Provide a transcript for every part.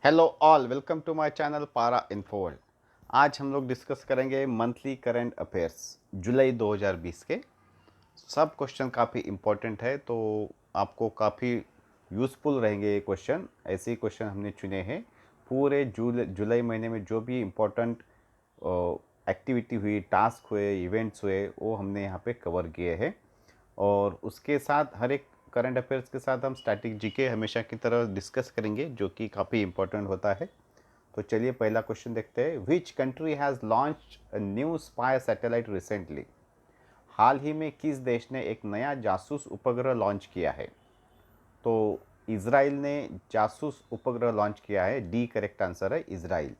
Hello all, welcome to my channel Para Infoworld. आज हम लोग डिस्कस करेंगे मंथली करंट अफेयर्स जुलाई 2020 के। सब क्वेश्चन काफ़ी इम्पोर्टेंट है, तो आपको काफ़ी यूज़फुल रहेंगे ये क्वेश्चन। ऐसे ही क्वेश्चन हमने चुने हैं। पूरे जुलाई महीने में जो भी इम्पोर्टेंट एक्टिविटी हुई, टास्क हुए, इवेंट्स हुए, वो हमने यहाँ पे कवर किए हैं। और उसके साथ हर एक करंट अफेयर्स के साथ हम स्टैटिक जीके हमेशा की तरह डिस्कस करेंगे, जो कि काफ़ी इम्पोर्टेंट होता है। तो चलिए पहला क्वेश्चन देखते हैं। Which country has launch a new spy satellite recently? हाल ही में किस देश ने एक नया जासूस उपग्रह लॉन्च किया है? तो इसराइल ने जासूस उपग्रह लॉन्च किया है। डी करेक्ट आंसर है, इसराइल।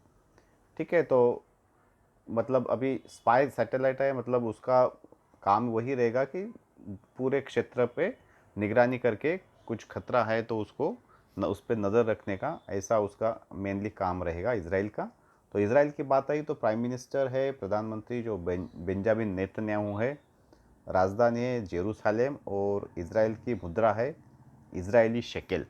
ठीक है, तो मतलब अभी स्पाई सैटेलाइट है, मतलब उसका काम वही रहेगा कि पूरे क्षेत्र पे निगरानी करके कुछ खतरा है तो उसको उस पर नज़र रखने का, ऐसा उसका मेनली काम रहेगा इसराइल का। तो इसराइल की बात आई तो प्राइम मिनिस्टर है, प्रधानमंत्री जो बेंजामिन नेतन्याहू है, राजधानी है जेरूसलम, और इसराइल की मुद्रा है Israeli shekel.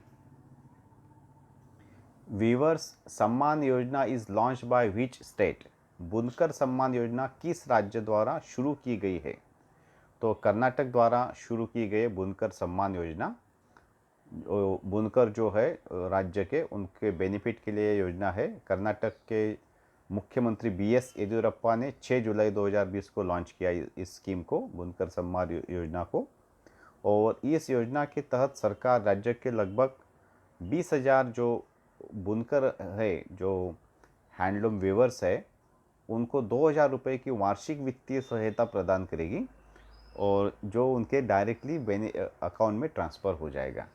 Viewers Samman Yojana is launch by which state? बुनकर सम्मान योजना किस राज्य द्वारा शुरू की गई है? तो कर्नाटक द्वारा शुरू की गई बुनकर सम्मान योजना। बुनकर जो है राज्य के, उनके बेनिफिट के लिए योजना है। कर्नाटक के मुख्यमंत्री BS येदियुरप्पा ने 6 जुलाई 2020 को लॉन्च किया इस स्कीम को, बुनकर सम्मान योजना को। और इस योजना के तहत सरकार राज्य के लगभग 20,000 जो बुनकर है, जो हैंडलूम वीवर्स है, उनको 2,000 रुपये की वार्षिक वित्तीय सहायता प्रदान करेगी, और जो उनके डायरेक्टली अकाउंट में ट्रांसफ़र हो जाएगा।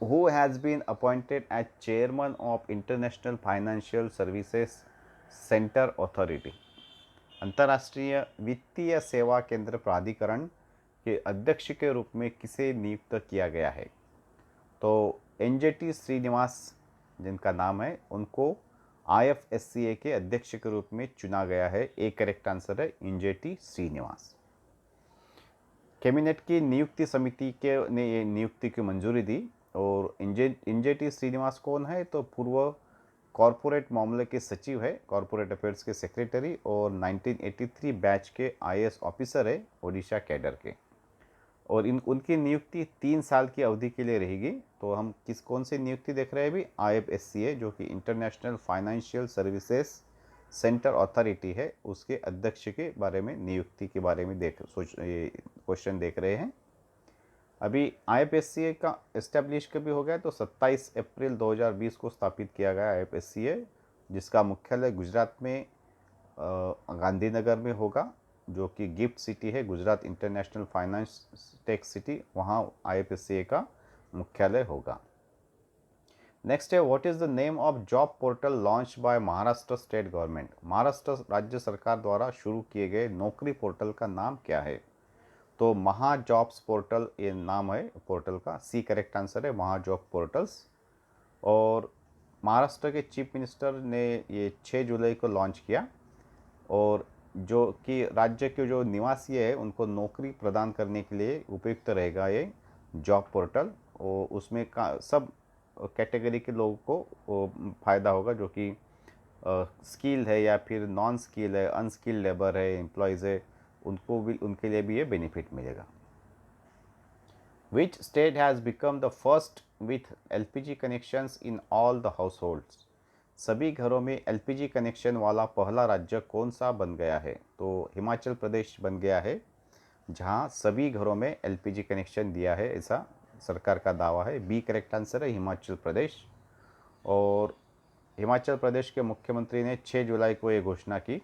Who has been appointed as chairman of International Financial Services Center Authority? अंतर्राष्ट्रीय वित्तीय सेवा केंद्र प्राधिकरण के अध्यक्ष के रूप में किसे नियुक्त किया गया है? तो NJT श्रीनिवास जिनका नाम है, उनको IFSCA के अध्यक्ष के रूप में चुना गया है। एक करेक्ट आंसर है NJT श्रीनिवास। कैबिनेट की नियुक्ति समिति के ने ये नियुक्ति की मंजूरी दी। और NJT श्रीनिवास कौन है? तो पूर्व कॉरपोरेट मामले के सचिव है, कॉरपोरेट अफेयर्स के सेक्रेटरी, और 1983 बैच के IAS ऑफिसर है, ओडिशा कैडर के। और उनकी नियुक्ति 3 साल की अवधि के लिए रहेगी। तो हम कौन सी नियुक्ति देख रहे हैं अभी? IFSCA, जो कि international financial services centre authority है, उसके अध्यक्ष के बारे में, नियुक्ति के बारे में क्वेश्चन देख रहे हैं। अभी IFSCA का इस्टेब्लिश कभी हो गया? तो 27 अप्रैल 2020 को स्थापित किया गया IFSCA, जिसका मुख्यालय गुजरात में गांधीनगर में होगा, जो कि गिफ्ट सिटी है, Gujarat international finance tech city, वहाँ IFSCA का मुख्यालय होगा। नेक्स्ट है, what is the name of job portal launch by Maharashtra state government? Maharashtra राज्य सरकार द्वारा शुरू किए गए नौकरी पोर्टल का नाम क्या है? तो महा जॉब्स पोर्टल ये नाम है पोर्टल का। सी करेक्ट आंसर है, महा जॉब पोर्टल्स। और महाराष्ट्र के चीफ मिनिस्टर ने ये 6 जुलाई को लॉन्च किया, और जो कि राज्य के जो निवासी है उनको नौकरी प्रदान करने के लिए उपयुक्त रहेगा ये जॉब पोर्टल। और उसमें का सब कैटेगरी के लोगों को फ़ायदा होगा, जो कि स्किल है या फिर नॉन स्किल है, अनस्किल्ड लेबर है, एम्प्लॉयज़ है, उनको भी, उनके लिए भी ये बेनिफिट मिलेगा। Which state has become the first with LPG connections in all the households? सभी घरों में LPG कनेक्शन वाला पहला राज्य कौन सा बन गया है? तो हिमाचल प्रदेश बन गया है, जहां सभी घरों में LPG कनेक्शन दिया है, ऐसा सरकार का दावा है। बी करेक्ट आंसर है, हिमाचल प्रदेश। और हिमाचल प्रदेश के मुख्यमंत्री ने 6 जुलाई को ये घोषणा की।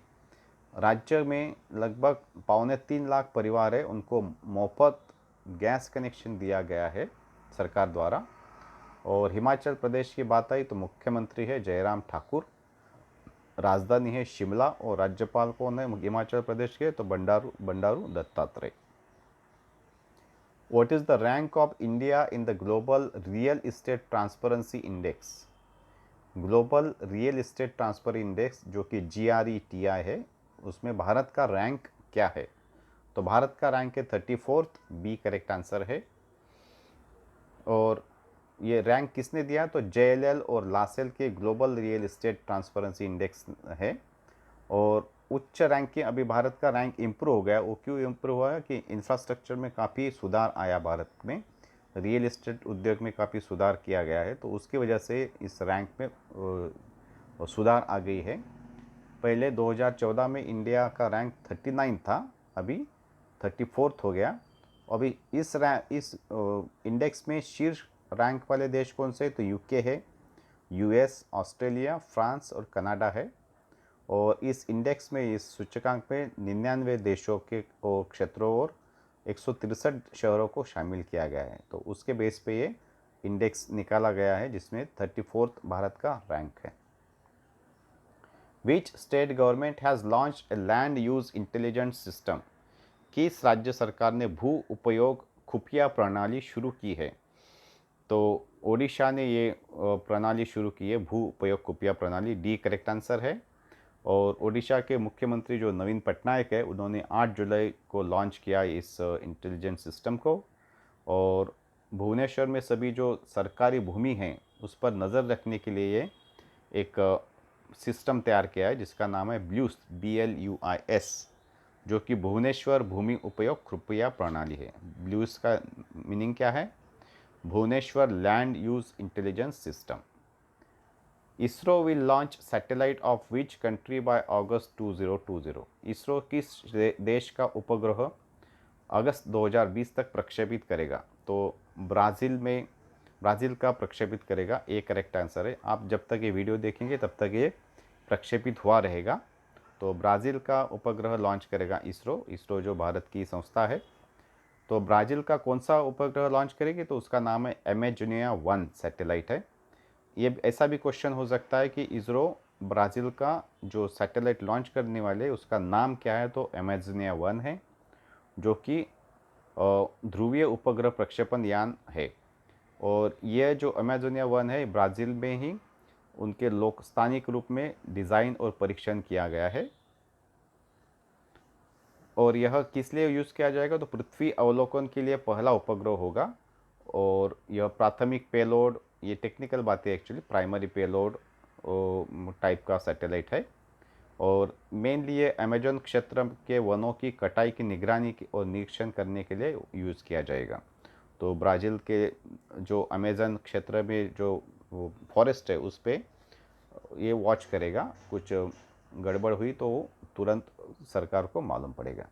राज्य में लगभग 3.25 लाख परिवार है, उनको मुफ्त गैस कनेक्शन दिया गया है सरकार द्वारा। और हिमाचल प्रदेश की बात आई तो मुख्यमंत्री है जयराम ठाकुर, राजधानी है शिमला, और राज्यपाल कौन है हिमाचल प्रदेश के? तो Bandaru Bandaru Dattatreya. What is the rank of India in the global real estate transparency index? Global real estate transfer index, जो कि GRETI है, उसमें भारत का रैंक क्या है? तो भारत का रैंक है 34th। बी करेक्ट आंसर है। और ये रैंक किसने दिया? तो JLL और लासेल के global real estate transparency index है। और उच्च रैंकिंग, अभी भारत का रैंक इम्प्रूव हो गया। वो क्यों इम्प्रूव हुआ है? कि इंफ्रास्ट्रक्चर में काफ़ी सुधार आया भारत में, रियल एस्टेट उद्योग में काफ़ी सुधार किया गया है, तो उसकी वजह से इस रैंक में सुधार आ गई है। पहले 2014 में इंडिया का रैंक 39 था, अभी 34th हो गया। अभी इस इंडेक्स में शीर्ष रैंक वाले देश कौन से? तो यूके है, यूएस, ऑस्ट्रेलिया, फ्रांस और कनाडा है। और इस इंडेक्स में, इस सूचकांक में 99 देशों के क्षेत्रों और 163 शहरों को शामिल किया गया है। तो उसके बेस पे ये इंडेक्स निकाला गया है, जिसमें 34th भारत का रैंक है। Which state government has launch a land use intelligence system? किस राज्य सरकार ने भू उपयोग खुफिया प्रणाली शुरू की है? तो ओडिशा ने ये प्रणाली शुरू की है, भू उपयोग खुफिया प्रणाली। डी करेक्ट आंसर है। और ओडिशा के मुख्यमंत्री जो नवीन पटनायक है, उन्होंने 8 जुलाई को लॉन्च किया इस इंटेलिजेंस सिस्टम को। और भुवनेश्वर में सभी जो सरकारी भूमि हैं उस पर नज़र रखने के लिए ये एक सिस्टम तैयार किया है, जिसका नाम है ब्लूस, BLUIS, जो कि भुवनेश्वर भूमि उपयोग खुफिया प्रणाली है। ब्लूस का मीनिंग क्या है? Bhubaneswar land use intelligence system. ISRO will launch satellite of which country by August 2020? ISRO किस देश का उपग्रह अगस्त 2020 तक प्रक्षेपित करेगा? तो ब्राज़ील का प्रक्षेपित करेगा। एक करेक्ट आंसर है। आप जब तक ये वीडियो देखेंगे तब तक ये प्रक्षेपित हुआ रहेगा। तो ब्राज़ील का उपग्रह लॉन्च करेगा इसरो जो भारत की संस्था है। तो ब्राज़ील का कौन सा उपग्रह लॉन्च करेगी? तो उसका नाम है अमेजोनिया 1 सैटेलाइट है। ये ऐसा भी क्वेश्चन हो सकता है कि इसरो ब्राज़ील का जो सैटेलाइट लॉन्च करने वाले उसका नाम क्या है? तो अमेजोनिया 1 है, जो कि ध्रुवीय उपग्रह प्रक्षेपण यान है। और यह जो अमेजोनिया 1 है, ब्राज़ील में ही उनके स्थानिक रूप में डिज़ाइन और परीक्षण किया गया है। और यह किस लिए यूज़ किया जाएगा? तो पृथ्वी अवलोकन के लिए पहला उपग्रह होगा। और यह प्राथमिक पेलोड, ये टेक्निकल बातें एक्चुअली, प्राइमरी पेलोड टाइप का सैटेलाइट है। और मेनली ये अमेजन क्षेत्र के वनों की कटाई की निगरानी और निरीक्षण करने के लिए यूज़ किया जाएगा। तो ब्राज़ील के जो अमेजन क्षेत्र में जो फॉरेस्ट है उस पर ये वॉच करेगा। कुछ गड़बड़ हुई तो तुरंत सरकार को मालूम पड़ेगा।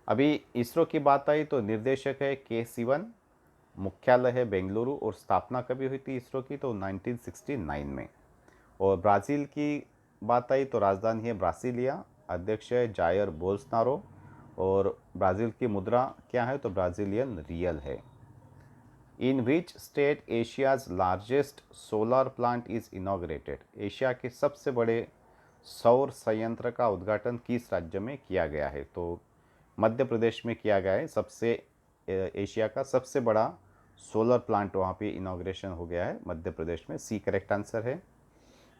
अभी इसरो की बात आई तो निर्देशक है K. Sivan, मुख्यालय है बेंगलुरु। और स्थापना कभी हुई थी इसरो की? तो 1969 में। और ब्राज़ील की बात आई तो राजधानी है ब्रासिलिया, अध्यक्ष है जायर बोल्सनारो। और ब्राज़ील की मुद्रा क्या है? तो ब्राज़ीलियन रियल है। In which state Asia's largest solar plant is inaugurated? Asia के सबसे बड़े सौर संयंत्र का उद्घाटन किस राज्य में किया गया है? तो मध्य प्रदेश में किया गया है। एशिया का सबसे बड़ा सोलर प्लांट वहाँ पे इनॉग्रेशन हो गया है मध्य प्रदेश में। सी करेक्ट आंसर है।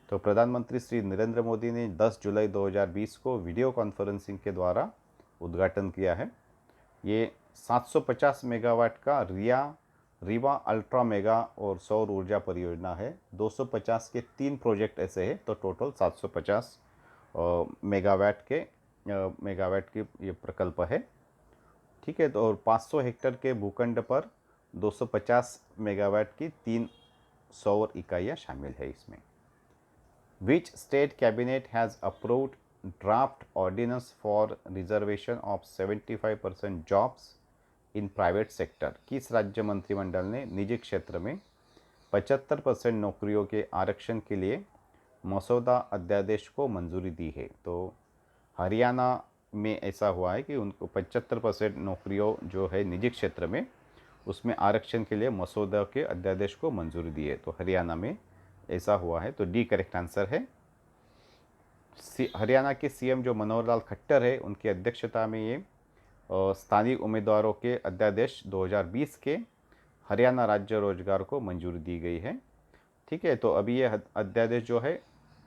तो प्रधानमंत्री श्री नरेंद्र मोदी ने 10 जुलाई 2020 को वीडियो कॉन्फ्रेंसिंग के द्वारा उद्घाटन किया है। ये 750 मेगावाट का रीवा अल्ट्रा मेगा और सौर ऊर्जा परियोजना है। 250 के 3 प्रोजेक्ट ऐसे हैं, तो टोटल 750 मेगावाट के ये प्रकल्प है। ठीक है। तो और 500 हेक्टेयर के भूखंड पर 250 मेगावाट की 3 सौर इकाइयाँ शामिल है इसमें। Which state cabinet has approved draft ordinance for reservation of 75% jobs in private sector? किस राज्य मंत्रिमंडल ने निजी क्षेत्र में 75% नौकरियों के आरक्षण के लिए मसौदा अध्यादेश को मंजूरी दी है? तो हरियाणा में ऐसा हुआ है कि उनको 75% नौकरियों जो है निजी क्षेत्र में, उसमें आरक्षण के लिए मसौदा के अध्यादेश को मंजूरी दी है। तो हरियाणा में ऐसा हुआ है। तो डी करेक्ट आंसर है। हरियाणा के CM जो मनोहर लाल खट्टर है, उनकी अध्यक्षता में ये स्थानीय उम्मीदवारों के अध्यादेश 2020 के हरियाणा राज्य रोजगार को मंजूरी दी गई है। ठीक है। तो अभी ये अध्यादेश जो है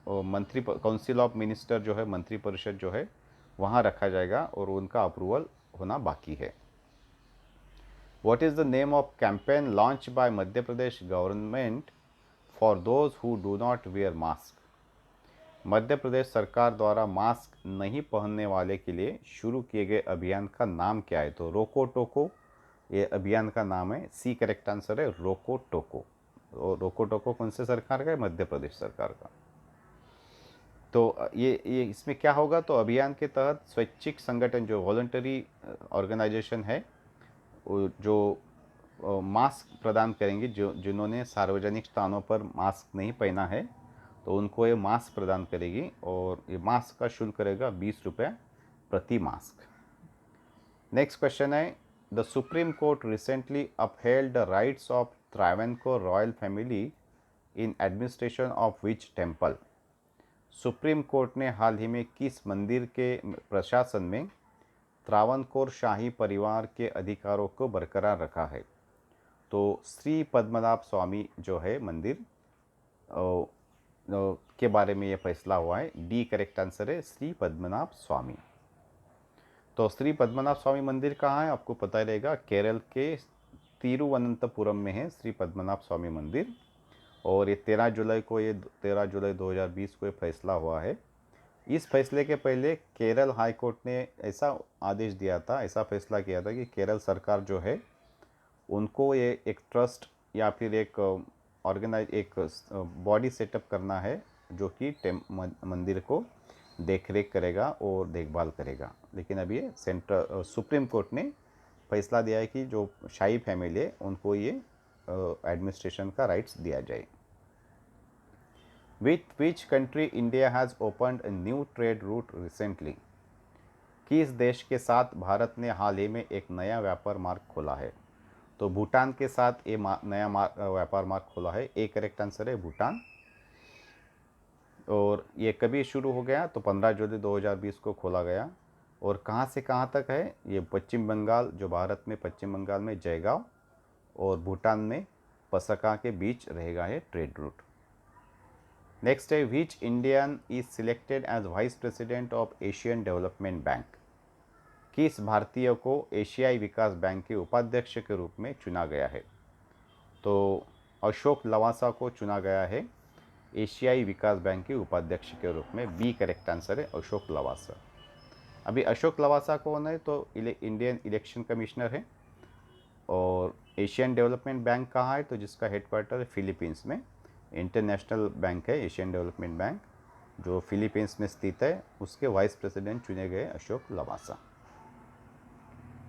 काउंसिल ऑफ मिनिस्टर जो है, मंत्रिपरिषद जो है, वहाँ रखा जाएगा और उनका अप्रूवल होना बाकी है। What is the name of campaign launched by Madhya Pradesh government for those who do not wear mask? Madhya Pradesh सरकार द्वारा मास्क नहीं पहनने वाले के लिए शुरू किए गए अभियान का नाम क्या है? तो रोको टोको ये अभियान का नाम है। सी करेक्ट आंसर है रोको टोको। और रोको टोको कौन से सरकार का है? मध्य प्रदेश सरकार का। तो ये इसमें क्या होगा? तो अभियान के तहत स्वैच्छिक संगठन जो वॉलंटरी ऑर्गेनाइजेशन है जो मास्क प्रदान करेंगे, जो जिन्होंने सार्वजनिक स्थानों पर मास्क नहीं पहना है तो उनको ये मास्क प्रदान करेगी और ये मास्क का शुल्क रहेगा 20 रुपये प्रति मास्क। नेक्स्ट क्वेश्चन है, the supreme court recently upheld the rights of Travancore royal family in administration of which temple? Supreme court ने हाल ही में किस मंदिर के प्रशासन में त्रावणकोर शाही परिवार के अधिकारों को बरकरार रखा है? तो श्री पद्मनाभ स्वामी जो है मंदिर के बारे में ये फैसला हुआ है। डी करेक्ट आंसर है श्री पद्मनाभ स्वामी। तो श्री पद्मनाभ स्वामी मंदिर कहाँ है? आपको पता ही रहेगा, केरल के तिरुवनंतपुरम में है श्री पद्मनाभ स्वामी मंदिर। और ये 13 जुलाई 2020 को ये फैसला हुआ है। इस फैसले के पहले केरल हाई कोर्ट ने ऐसा आदेश दिया था, ऐसा फैसला किया था कि केरल सरकार जो है उनको ये एक ट्रस्ट या फिर एक बॉडी सेटअप करना है जो कि मंदिर को देखरेख करेगा और देखभाल करेगा। लेकिन अभी ये सुप्रीम कोर्ट ने फैसला दिया है कि जो शाही फैमिली है उनको ये एडमिनिस्ट्रेशन का राइट्स दिया जाए। With which country India has opened a new trade route recently? किस देश के साथ भारत ने हाल ही में एक नया व्यापार मार्ग खोला है? तो भूटान के साथ ये नया व्यापार मार्ग खोला है। ए करेक्ट आंसर है भूटान। और ये कभी शुरू हो गया? तो 15 जुलाई 2020 को खोला गया। और कहाँ से कहाँ तक है? ये पश्चिम बंगाल, जो भारत में पश्चिम बंगाल में जयगांव और भूटान में पसका के बीच रहेगा ये ट्रेड रूट। नेक्स्ट है, which Indian is selected as vice president of Asian Development Bank? किस भारतीय को एशियाई विकास बैंक के उपाध्यक्ष के रूप में चुना गया है? तो अशोक लवासा को चुना गया है एशियाई विकास बैंक के उपाध्यक्ष के रूप में। बी करेक्ट आंसर है अशोक लवासा। अभी अशोक लवासा कौन है? तो इंडियन इलेक्शन कमिश्नर है। और एशियन डेवलपमेंट बैंक कहाँ है? तो जिसका हेडक्वार्टर है फिलीपींस में। इंटरनेशनल बैंक है एशियन डेवलपमेंट बैंक, जो फिलीपींस में स्थित है। उसके वाइस प्रेसिडेंट चुने गए अशोक लवासा।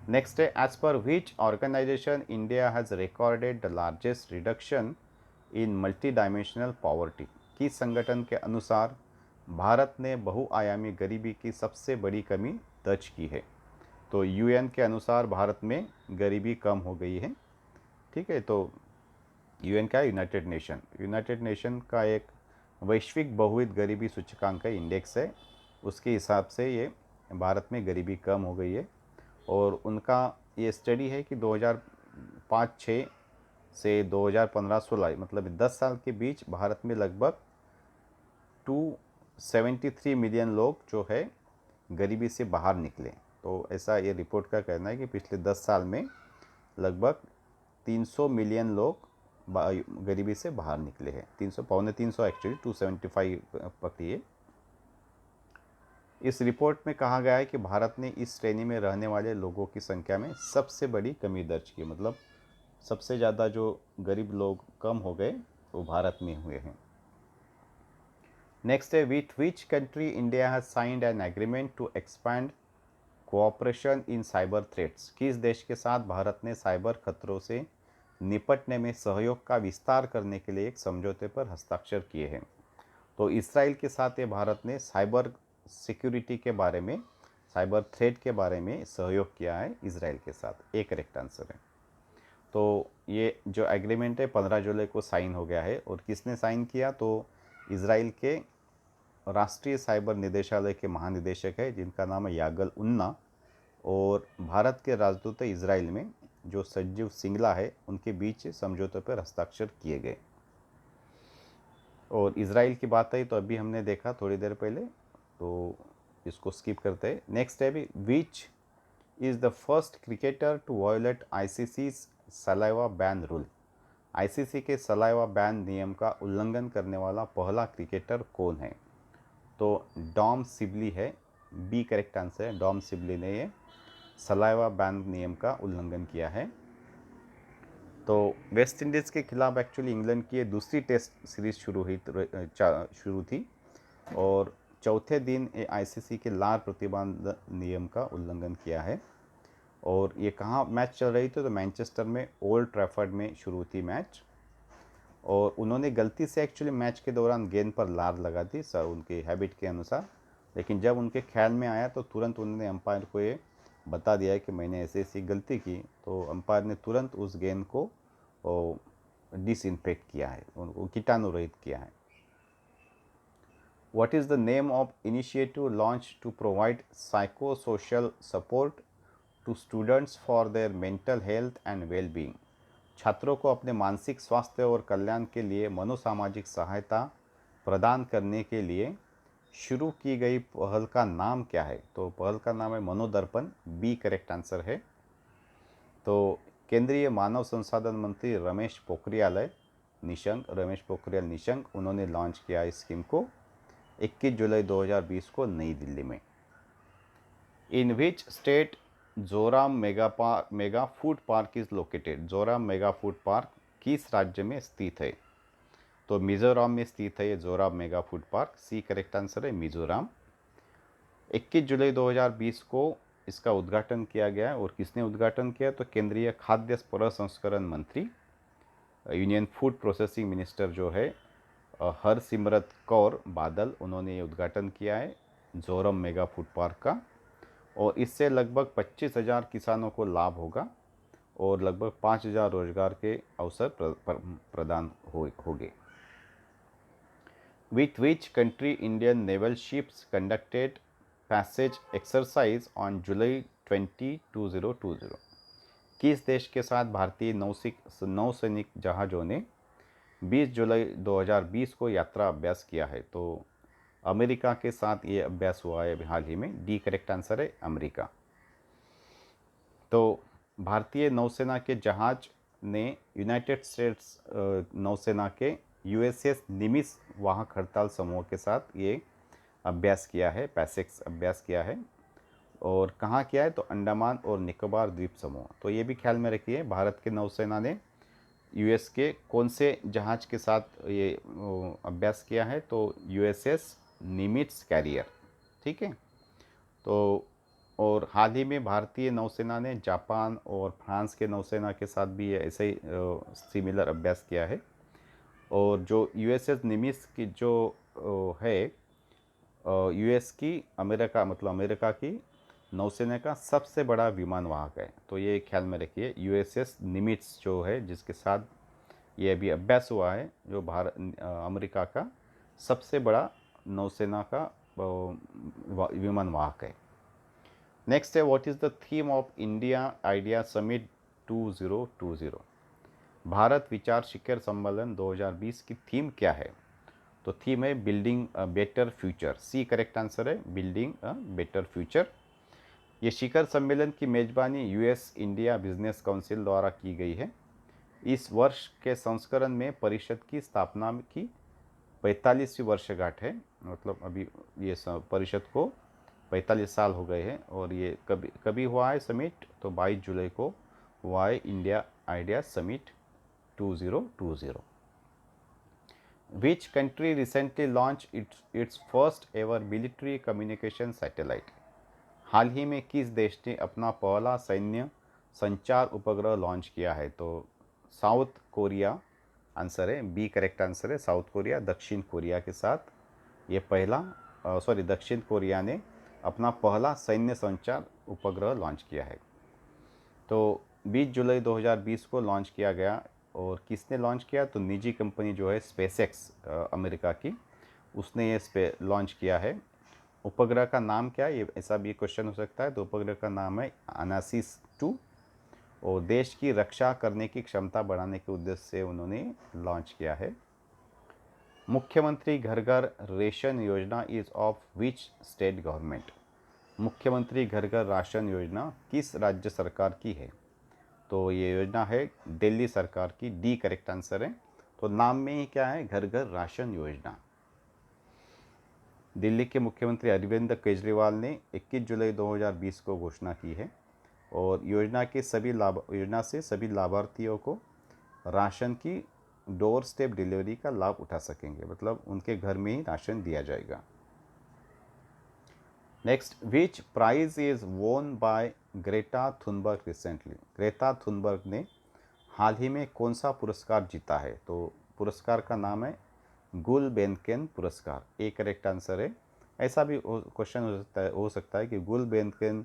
नेक्स्ट है, as per which organization India has recorded the largest reduction in multi dimensional poverty? किस संगठन के अनुसार भारत ने बहुआयामी गरीबी की सबसे बड़ी कमी दर्ज की है? तो यूएन के अनुसार भारत में गरीबी कम हो गई है। ठीक है, तो यूएन क्या है? यूनाइटेड नेशन का एक वैश्विक बहुविध गरीबी सूचकांक है, इंडेक्स है। उसके हिसाब से ये भारत में गरीबी कम हो गई है। और उनका ये स्टडी है कि 2005-06 से 2015-16 मतलब 10 साल के बीच भारत में लगभग 273 मिलियन लोग जो है गरीबी से बाहर निकले। तो ऐसा ये रिपोर्ट का कहना है कि पिछले 10 साल में लगभग 300 मिलियन लोग गरीबी से बाहर निकले हैं। 300 एक्चुअली 275 पकड़िए। इस रिपोर्ट में कहा गया है कि भारत ने इस श्रेणी में रहने वाले लोगों की संख्या में सबसे बड़ी कमी दर्ज की। मतलब सबसे ज़्यादा जो गरीब लोग कम हो गए वो भारत में हुए हैं। नेक्स्ट है, with which country India has signed an agreement to expand cooperation in cyber threats? किस देश के साथ भारत ने साइबर खतरों से निपटने में सहयोग का विस्तार करने के लिए एक समझौते पर हस्ताक्षर किए हैं? तो इसराइल के साथ ये भारत ने साइबर सिक्योरिटी के बारे में, साइबर थ्रेट के बारे में सहयोग किया है इसराइल के साथ। एक करेक्ट आंसर है। तो ये जो एग्रीमेंट है 15 जुलाई को साइन हो गया है। और किसने साइन किया? तो इसराइल के राष्ट्रीय साइबर निदेशालय के महानिदेशक है जिनका नाम है यागल उन्ना। और भारत के राजदूत इसराइल में जो संजीव सिंगला है उनके बीच समझौते पर हस्ताक्षर किए गए। और इसराइल की बात है तो अभी हमने देखा थोड़ी देर पहले, तो इसको स्किप करते हैं। नेक्स्ट है भी, which is the first cricketer to violate ICC saliva ban rule. ICC के सलाइवा बैन नियम का उल्लंघन करने वाला पहला क्रिकेटर कौन है? तो डॉम सिबली है, बी करेक्ट आंसर है। डॉम सिबली ने ये सलाइवा बैन नियम का उल्लंघन किया है। तो वेस्ट इंडीज़ के खिलाफ एक्चुअली इंग्लैंड की ये दूसरी टेस्ट सीरीज शुरू थी और चौथे दिन ये आईसीसी के लार प्रतिबंध नियम का उल्लंघन किया है। और ये कहाँ मैच चल रही थी? तो मैनचेस्टर में ओल्ड ट्रैफर्ड में शुरू थी मैच। और उन्होंने गलती से एक्चुअली मैच के दौरान गेंद पर लार लगा दी सर, उनके हैबिट के अनुसार। लेकिन जब उनके ख्याल में आया तो तुरंत उन्होंने अंपायर को ये बता दिया कि मैंने ऐसी ऐसी गलती की। तो अंपायर ने तुरंत उस गेंद को डिसइंफेक्ट किया है, उनको कीटाणु रहित किया है। What is the name of initiative launched to provide psychosocial support to students for their mental health and well-being? छात्रों को अपने मानसिक स्वास्थ्य और कल्याण के लिए मनोसामाजिक सहायता प्रदान करने के लिए शुरू की गई पहल का नाम क्या है? तो पहल का नाम है मनोदर्पण, बी करेक्ट आंसर है। तो केंद्रीय मानव संसाधन मंत्री रमेश पोखरियाल निशंक उन्होंने लॉन्च किया इस स्कीम को 21 जुलाई 2020 को नई दिल्ली में। In which state Zoram mega food park is located? Zoram mega food park किस राज्य में स्थित है? तो मिजोरम में स्थित है ये Zoram mega food park, see correct answer है मिजोरम। 21 जुलाई 2020 को इसका उद्घाटन किया गया और किसने उद्घाटन किया? तो केंद्रीय खाद्य प्रसंस्करण मंत्री, यूनियन फूड प्रोसेसिंग मिनिस्टर जो है हरसिमरत कौर बादल, उन्होंने ये उद्घाटन किया है जोरम मेगा फूड पार्क का। और इससे लगभग 25,000 किसानों को लाभ होगा और लगभग 5,000 रोजगार के अवसर प्रदान होंगे। With which country Indian naval ships conducted passage exercise on July 20, 2020? किस देश के साथ भारतीय नौसैनिक जहाज़ों ने 20 जुलाई 2020 को यात्रा अभ्यास किया है? तो अमेरिका के साथ ये अभ्यास हुआ है हाल ही में, डी करेक्ट आंसर है अमेरिका। तो भारतीय नौसेना के जहाज ने यूनाइटेड स्टेट्स नौसेना के यूएसएस निमित्ज वाहक हड़ताल समूह के साथ ये अभ्यास किया है, पैसेक्स अभ्यास किया है। और कहाँ किया है? तो अंडमान और निकोबार द्वीप समूह। तो ये भी ख्याल में रखिए, भारत के नौसेना ने यूएस के कौन से जहाज के साथ ये अभ्यास किया है? तो यूएसएस निमित्ज कैरियर, ठीक है। तो और हाल ही में भारतीय नौसेना ने जापान और फ्रांस के नौसेना के साथ भी ऐसे ही सिमिलर अभ्यास किया है। और जो यूएसएस निमित्ज की जो है यूएस की अमेरिका की नौसेना का सबसे बड़ा विमान वाहक है। तो ये ख्याल में रखिए, यूएसएस निमित्ज जो है जिसके साथ ये अभी अभ्यास हुआ है, जो अमेरिका का सबसे बड़ा नौसेना का विमान वाहक है। नेक्स्ट है, what is the theme of India idea summit 2020? Bharat विचार शिखर सम्मेलन 2020 की थीम क्या है? तो थीम है building a better future, see correct answer है बिल्डिंग अ बेटर फ्यूचर। ये शिखर सम्मेलन की मेजबानी यूएस इंडिया बिजनेस काउंसिल द्वारा की गई है। इस वर्ष के संस्करण में परिषद की स्थापना की 45वीं वर्षगांठ है, मतलब अभी ये परिषद को 45 साल हो गए हैं। और ये कभी हुआ है समिट? तो 22 जुलाई को हुआ है India idea summit 2020। Which country recently launched its first ever military communication satellite? हाल ही में किस देश ने अपना पहला सैन्य संचार उपग्रह लॉन्च किया है? तो साउथ कोरिया आंसर है, बी करेक्ट आंसर है साउथ कोरिया। दक्षिण कोरिया के साथ ये दक्षिण कोरिया ने अपना पहला सैन्य संचार उपग्रह लॉन्च किया है। तो 20 जुलाई 2020 को लॉन्च किया गया। और किसने लॉन्च किया? तो निजी कंपनी जो है स्पेसएक्स अमेरिका की, उसने ये लॉन्च किया है। उपग्रह का नाम क्या है? ये ऐसा भी क्वेश्चन हो सकता है। तो उपग्रह का नाम है अनासिस 2 और देश की रक्षा करने की क्षमता बढ़ाने के उद्देश्य से उन्होंने लॉन्च किया है। मुख्यमंत्री घर घर रेशन योजना is of which state government? मुख्यमंत्री घर घर राशन योजना किस राज्य सरकार की है? तो ये योजना है दिल्ली सरकार की। डी करेक्ट आंसर है। तो नाम में ही क्या है? घर घर राशन योजना। दिल्ली के मुख्यमंत्री अरविंद केजरीवाल ने 21 जुलाई 2020 को घोषणा की है और योजना से सभी लाभार्थियों को राशन की डोर स्टेप डिलीवरी का लाभ उठा सकेंगे, मतलब उनके घर में ही राशन दिया जाएगा। Next, which prize is won by Greta Thunberg recently? Greta Thunberg ने हाल ही में कौन सा पुरस्कार जीता है? तो पुरस्कार का नाम है गुलबेनकेन पुरस्कार। ए करेक्ट आंसर है। ऐसा भी क्वेश्चन हो सकता है कि गुलबेनकेन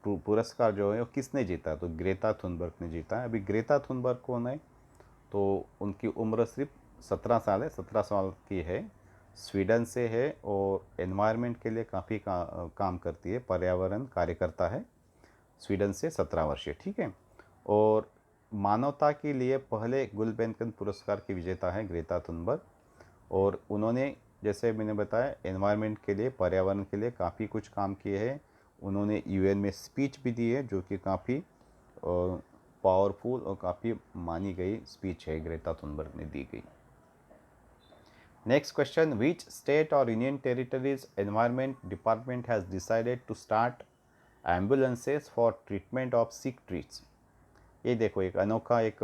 पुरस्कार जो है वो किसने जीता? तो ग्रेटा थुनबर्ग ने जीता है। अभी ग्रेटा थुनबर्ग कौन है? तो उनकी उम्र सिर्फ 17 साल है, 17 साल की है, स्वीडन से है और एनवायरनमेंट के लिए काफ़ी काम करती है, पर्यावरण कार्यकर्ता है, स्वीडन से 17 वर्षीय। ठीक है। और मानवता के लिए पहले गुलबेनकेन पुरस्कार की विजेता है ग्रेटा थुनबर्ग और उन्होंने, जैसे मैंने बताया, एनवायरनमेंट के लिए, पर्यावरण के लिए काफ़ी कुछ काम किए हैं। उन्होंने यूएन में स्पीच भी दी है जो कि काफ़ी पावरफुल और काफ़ी मानी गई स्पीच है, ग्रेटा थुनबर्ग ने दी गई। नेक्स्ट क्वेश्चन, विच स्टेट और union territories environment department has decided to start ambulances for treatment of sick trees? ये देखो एक अनोखा एक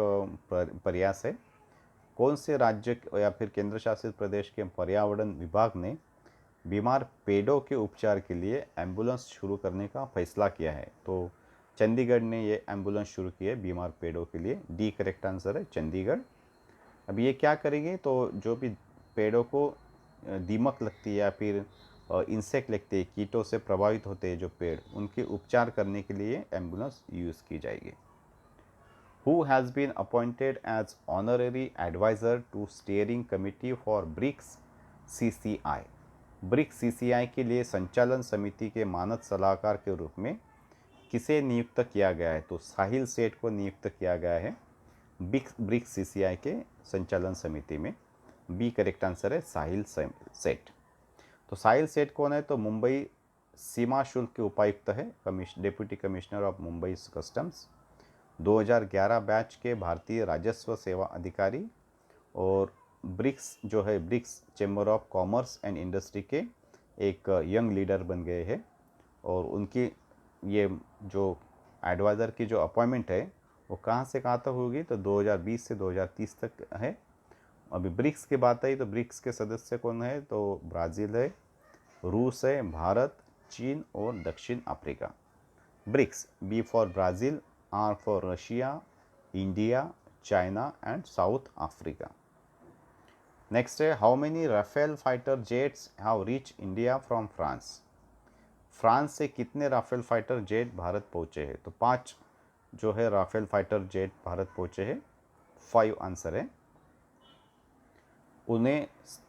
प्रयास है। कौन से राज्य या फिर केंद्र शासित प्रदेश के पर्यावरण विभाग ने बीमार पेड़ों के उपचार के लिए एम्बुलेंस शुरू करने का फैसला किया है? तो चंडीगढ़ ने ये एम्बुलेंस शुरू की है बीमार पेड़ों के लिए। डी करेक्ट आंसर है, चंडीगढ़। अब ये क्या करेंगे? तो जो भी पेड़ों को दीमक लगती है या फिर इंसेक्ट लगते हैं, कीटों से प्रभावित होते हैं जो पेड़, उनके उपचार करने के लिए एम्बुलेंस यूज़ की जाएगी। Who has been appointed as honorary advisor to steering committee for BRICS CCI? BRICS CCI के लिए संचालन समिति के मानद सलाहकार के रूप में किसे नियुक्त किया गया है? तो साहिल सेठ को नियुक्त किया गया है ब्रिक्स सीसीआई के संचालन समिति में। बी करेक्ट आंसर है, साहिल सेठ। तो साहिल सेठ कौन है? तो मुंबई सीमा शुल्क के उपायुक्त है, deputy commissioner of Mumbai customs, 2011 batch के भारतीय राजस्व सेवा अधिकारी और ब्रिक्स जो है, BRICS chamber of commerce and industry के एक यंग लीडर बन गए हैं और उनकी ये जो एडवाइज़र की जो अपॉइंटमेंट है वो कहाँ से कहाँ तक होगी? तो 2020 से 2030 तक है। अभी ब्रिक्स की बात आई तो ब्रिक्स के सदस्य कौन है? तो ब्राज़ील है, रूस है, भारत, चीन और दक्षिण Africa. BRICS, B for Brazil, R for Russia, India, China and South Africa. Next है, how many Rafale fighter jets have reach India from France? France से कितने राफेल फाइटर जेट भारत पहुँचे हैं? तो 5 जो है राफेल फाइटर जेट भारत पहुँचे हैं। 5 आंसर है। उन्हें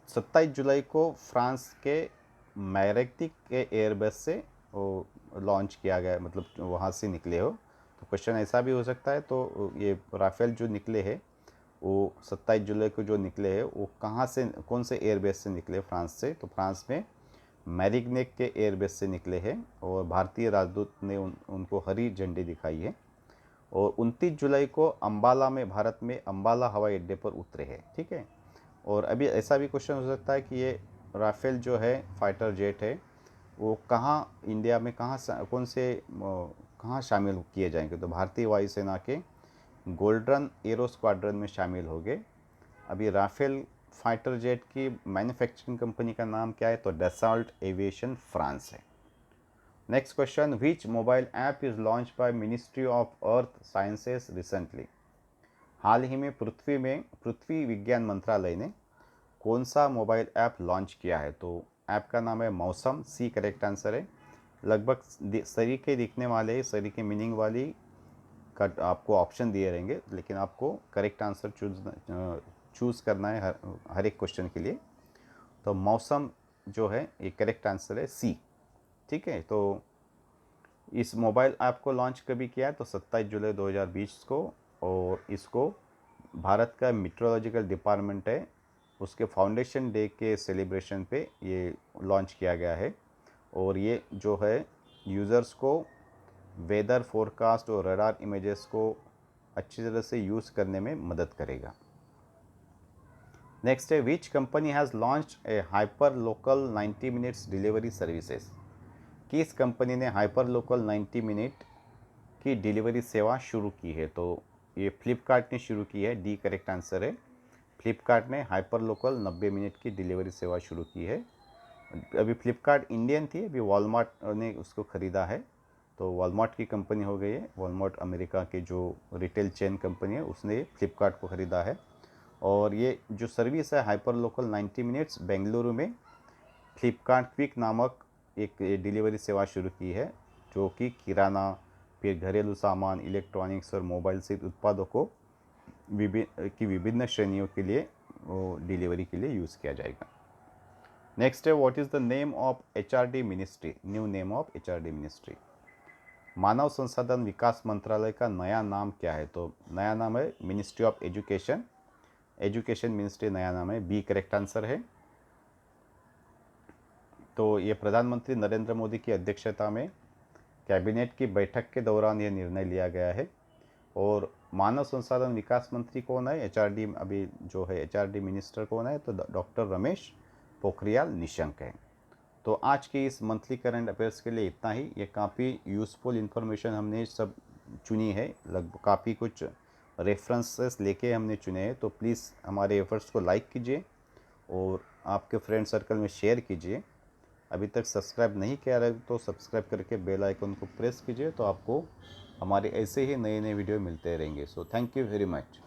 27 जुलाई को फ्रांस के मैरेक्टिक के एयरबेस से लॉन्च किया गया, मतलब वहाँ से निकले हो। तो क्वेश्चन ऐसा भी हो सकता है, तो ये राफेल जो निकले हैं वो 27 जुलाई को जो निकले हैं वो कहाँ से, कौन से एयरबेस से निकले? फ्रांस से। तो फ्रांस में मैरिग्नेक के एयरबेस से निकले हैं और भारतीय राजदूत ने उनको हरी झंडी दिखाई है और 29 जुलाई को अम्बाला में, भारत में अम्बाला हवाई अड्डे पर उतरे हैं। ठीक है। और अभी ऐसा भी क्वेश्चन हो सकता है कि ये राफेल जो है फाइटर जेट है वो कहाँ, इंडिया में कहाँ, कौन से कहाँ शामिल किए जाएंगे? तो भारतीय वायुसेना के गोल्डन एरो स्क्वाड्रन में शामिल हो गए। अभी राफेल फाइटर जेट की मैन्युफैक्चरिंग कंपनी का नाम क्या है? तो डसॉल्ट एविएशन फ्रांस है। Next question, which mobile app is launch by ministry of earth sciences recently? हाल ही में पृथ्वी विज्ञान मंत्रालय ने कौन सा मोबाइल ऐप लॉन्च किया है? तो ऐप का नाम है मौसम। सी करेक्ट आंसर है। लगभग सरीखे दिखने वाले, सरीखे मीनिंग वाली का आपको ऑप्शन दिए रहेंगे, लेकिन आपको करेक्ट आंसर चूज़ करना है हर एक क्वेश्चन के लिए। तो मौसम जो है ये करेक्ट आंसर है, सी। ठीक है। तो इस मोबाइल ऐप को लॉन्च कभी किया है? तो 27 जुलाई 2020 को, और इसको भारत का मीटरोलॉजिकल डिपार्टमेंट है उसके फाउंडेशन डे के सेलिब्रेशन पे ये लॉन्च किया गया है। और ये जो है यूज़र्स को वेदर फोरकास्ट और रडार इमेजेस को अच्छी तरह से यूज़ करने में मदद करेगा। नेक्स्ट है which company has launched A hyper local 90 minutes delivery services. किस कंपनी ने हाइपर लोकल 90 मिनट की डिलीवरी सेवा शुरू की है? तो ये फ्लिपकार्ट ने शुरू की है, डी करेक्ट आंसर है। फ्लिपकार्ट ने हाइपर लोकल 90 मिनट की डिलीवरी सेवा शुरू की है। अभी फ्लिपकार्ट इंडियन थी, अभी वॉलमार्ट ने उसको ख़रीदा है, तो वॉलमार्ट की कंपनी हो गई है। वॉलमार्ट अमेरिका के जो रिटेल चेन कंपनी है उसने फ्लिपकार्ट को ख़रीदा है। और ये जो सर्विस है हाइपर लोकल 90 मिनट्स, बेंगलुरु में फ्लिपकार्ट क्विक नामक एक डिलीवरी सेवा शुरू की है, जो कि किराना, फिर घरेलू सामान, इलेक्ट्रॉनिक्स और मोबाइल सहित उत्पादों को विभिन्न श्रेणियों के लिए वो डिलीवरी के लिए यूज़ किया जाएगा। नेक्स्ट है what is the name of HRD ministry, new name of HRD ministry. मानव संसाधन विकास मंत्रालय का नया नाम क्या है? तो नया नाम है ministry of education. Education ministry नया नाम है, बी करेक्ट आंसर है। तो ये प्रधानमंत्री नरेंद्र मोदी की अध्यक्षता में कैबिनेट की बैठक के दौरान यह निर्णय लिया गया है। और मानव संसाधन विकास मंत्री कौन है? एचआरडी, अभी जो है एचआरडी मिनिस्टर कौन है? तो डॉक्टर रमेश पोखरियाल निशंक है। तो आज के इस मंथली करंट अफेयर्स के लिए इतना ही। ये काफ़ी यूज़फुल इन्फॉर्मेशन हमने सब चुनी है, लगभग काफ़ी कुछ रेफरेंसेस लेके हमने चुने हैं। तो प्लीज़ हमारे एफर्ट्स को लाइक कीजिए और आपके फ्रेंड सर्कल में शेयर कीजिए। अभी तक सब्सक्राइब नहीं किया है तो सब्सक्राइब करके बेल आइकन को प्रेस कीजिए, तो आपको हमारे ऐसे ही नए नए वीडियो मिलते रहेंगे। So thank you very much.